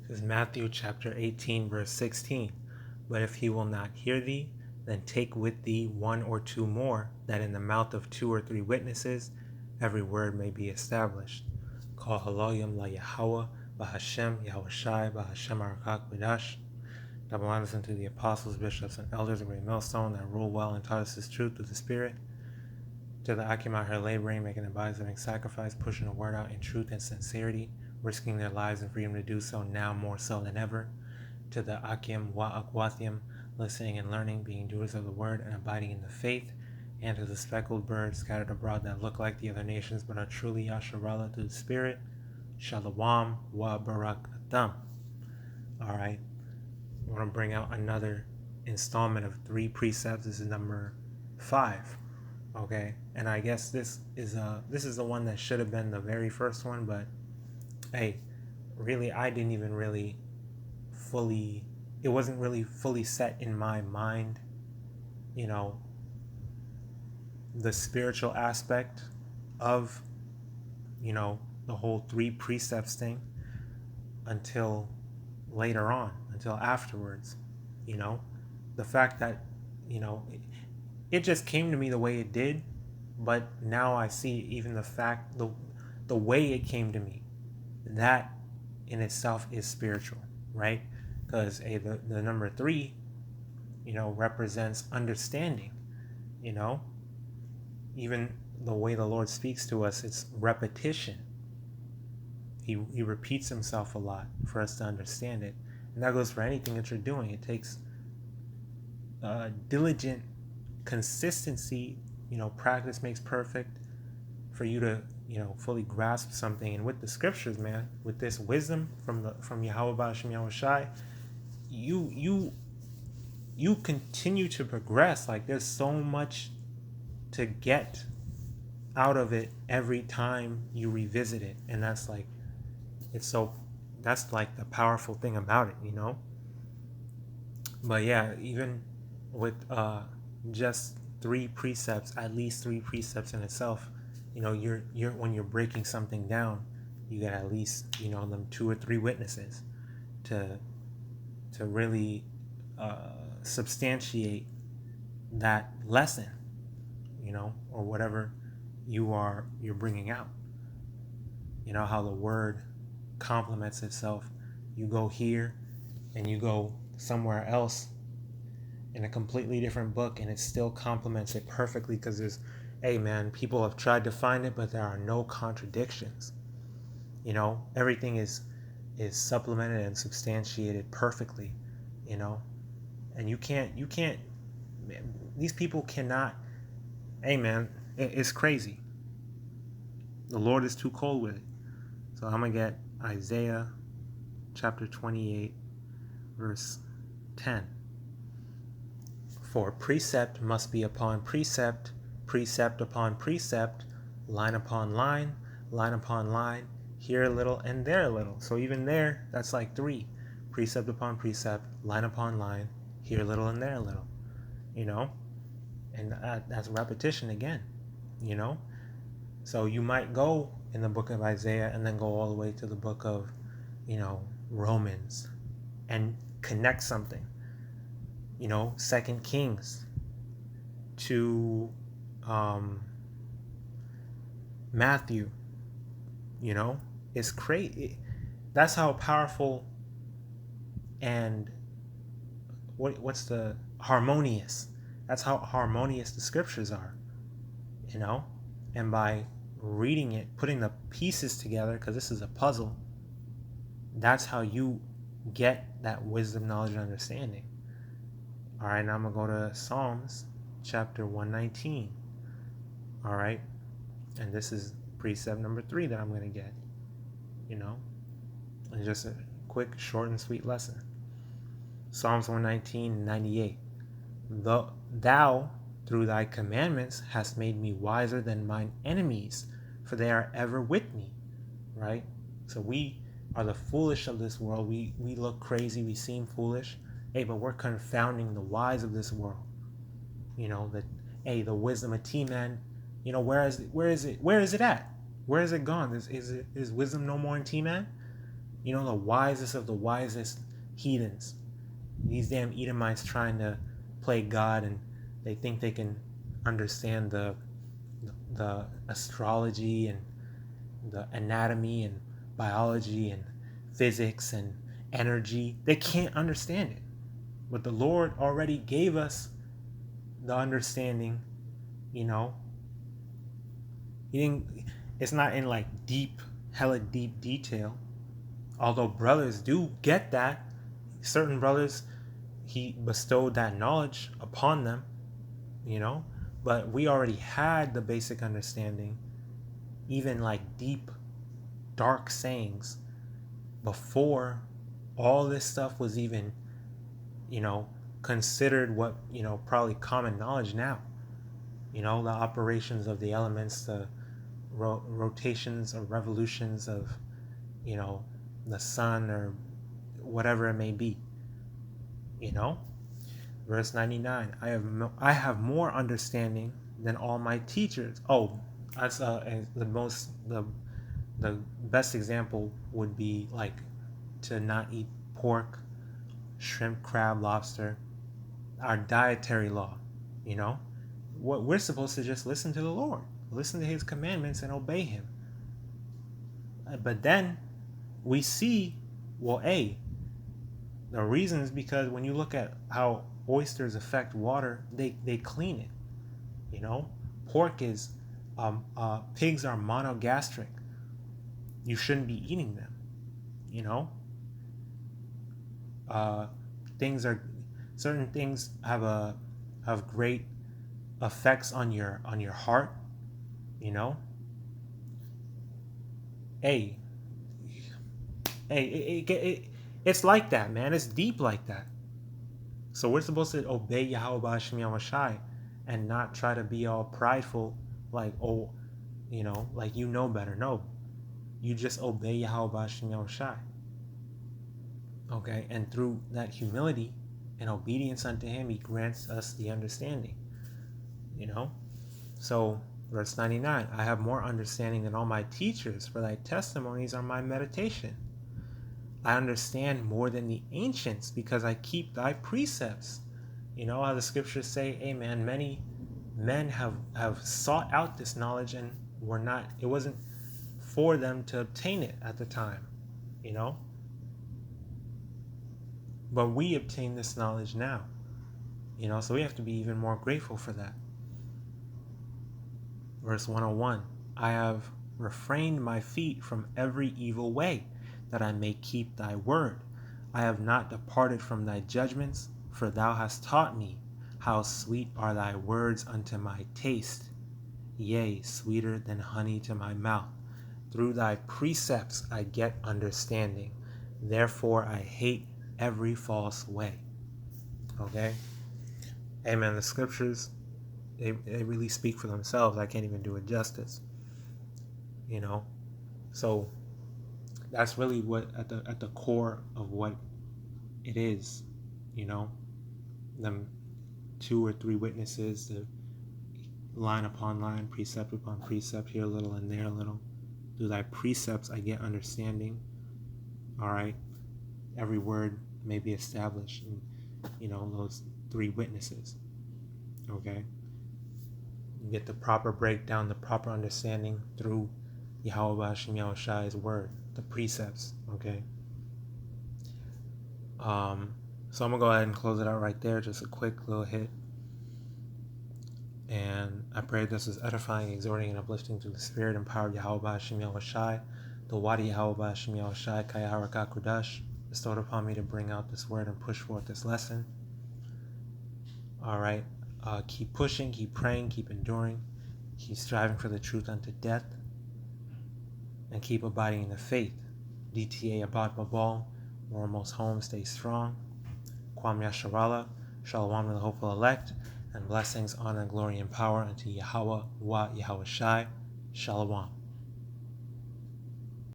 This is Matthew chapter 18, verse 16. But if he will not hear thee, then take with thee one or two more, that in the mouth of 2 or 3 witnesses every word may be established. Call HALALYAM la YAHAWAH, BAHASHAM, YAHAWASHI, BAHASHAM QADASH. Double honors unto the apostles, bishops, and elders of Great Millstone that rule well and taught us His truth through the Spirit. To the Akim out here laboring, making a body-living sacrifice, pushing the word out in truth and sincerity, risking their lives and freedom to do so now more so than ever. To the Akim wa Akwathiam, listening and learning, being doers of the word and abiding in the faith. And to the speckled birds scattered abroad that look like the other nations but are truly Yasharallah through the Spirit. Shalom wa barakatam. Alright, I want to bring out another installment of 3 precepts. This is number 5. Okay, and I guess this is the one that should have been the very first one, but hey, really, I didn't even really it wasn't really fully set in my mind, the spiritual aspect of, the whole 3 precepts thing until later on, until afterwards, the fact that, it just came to me the way it did, but now I see even the way it came to me, that in itself is spiritual, right? Because the number 3, represents understanding, even the way the Lord speaks to us, it's repetition. He repeats himself a lot for us to understand it, and that goes for anything that you're doing. It takes diligent consistency, practice makes perfect, for you to, fully grasp something. And with the scriptures, man, with this wisdom from YAHAWAH and Yahawashi, you continue to progress. Like, there's so much to get out of it every time you revisit it, and that's like the powerful thing about it, But yeah, even with just 3 precepts, at least 3 precepts in itself, you're when you're breaking something down, you got at least, them 2 or 3 witnesses to really substantiate that lesson, or whatever you're bringing out. How the word complements itself. You go here and you go somewhere else in a completely different book, and it still complements it perfectly, because people have tried to find it, but there are no contradictions. Everything is supplemented and substantiated perfectly, and you can't these people cannot. It's crazy. The Lord is too cold with it. So I'm gonna get Isaiah chapter 28 verse 10. For precept must be upon precept, precept upon precept, line upon line, line upon line, here a little and there a little. So even there, that's like 3. Precept upon precept, line upon line, here a little and there a little. And that's repetition again, So you might go in the book of Isaiah and then go all the way to the book of, Romans, and connect something. 2 Kings to Matthew, it's crazy. That's how powerful and what's the harmonious. That's how harmonious the scriptures are, and by reading it, putting the pieces together, because this is a puzzle, that's how you get that wisdom, knowledge, and understanding. All right, now I'm going to go to Psalms chapter 119. All right, and this is precept number 3 that I'm going to get, and just a quick, short, and sweet lesson. Psalms 119:98. Thou, through thy commandments, hast made me wiser than mine enemies, for they are ever with me. Right? So we are the foolish of this world. We look crazy. We seem foolish. But we're confounding the wise of this world. The wisdom of T-Man, where is it at? Where is it gone? Is wisdom no more in T-Man? the wisest of the wisest heathens. These damn Edomites trying to play God, and they think they can understand the astrology and the anatomy and biology and physics and energy. They can't understand it. But the Lord already gave us the understanding, He didn't, it's not in like hella deep detail. Although brothers do get that. Certain brothers, He bestowed that knowledge upon them, but we already had the basic understanding, even like deep, dark sayings, before all this stuff was even, considered what, probably common knowledge now. The operations of the elements, the rotations or revolutions of, the sun or whatever it may be. Verse 99, I have more understanding than all my teachers. Oh, that's the best example would be like to not eat pork, shrimp, crab, lobster. Our dietary law, what we're supposed to just listen to the Lord, listen to His commandments and obey Him. But then we see, the reason is because when you look at how oysters affect water, they clean it. Pork is, pigs are monogastric. You shouldn't be eating them. Certain things have great effects on your heart. It's like that, man. It's deep like that. So we're supposed to obey YAHAWASHI and not try to be all prideful, like, like better. No, you just obey YAHAWASHI. Okay, and through that humility and obedience unto Him, He grants us the understanding. So verse 99, I have more understanding than all my teachers, for thy testimonies are my meditation. I understand more than the ancients, because I keep thy precepts. How the scriptures say, amen, many men have sought out this knowledge and it wasn't for them to obtain it at the time, but we obtain this knowledge now, so we have to be even more grateful for that. Verse 101, I have refrained my feet from every evil way, that I may keep thy word. I have not departed from thy judgments, for thou hast taught me. How sweet are thy words unto my taste, yea, sweeter than honey to my mouth. Through thy precepts I get understanding. Therefore I hate every false way. Okay? Amen. The scriptures, they really speak for themselves. I can't even do it justice. So that's really what at the core of what it is. Them 2 or 3 witnesses, the line upon line, precept upon precept, here a little and there a little. Through thy precepts I get understanding. All right, every word may be established in those 3 witnesses. Okay, you get the proper breakdown, the proper understanding through YAHAWASHI's word, the precepts. Okay. So I'm gonna go ahead and close it out right there. Just a quick little hit. And I pray this is edifying, exhorting, and uplifting through the Spirit, empowered YAHAWASHI, the Wadi YAHAWASHI, Kaya QADASH, bestowed upon me to bring out this word and push forth this lesson. All right. Keep pushing, keep praying, keep enduring, keep striving for the truth unto death, and keep abiding in the faith. DTA Abad Babal, we're almost home, stay strong. Kwam Yasharala, Shalom to the hopeful elect, and blessings, honor, glory, and power unto YAHAWAH, YAHAWASHI. Shalom.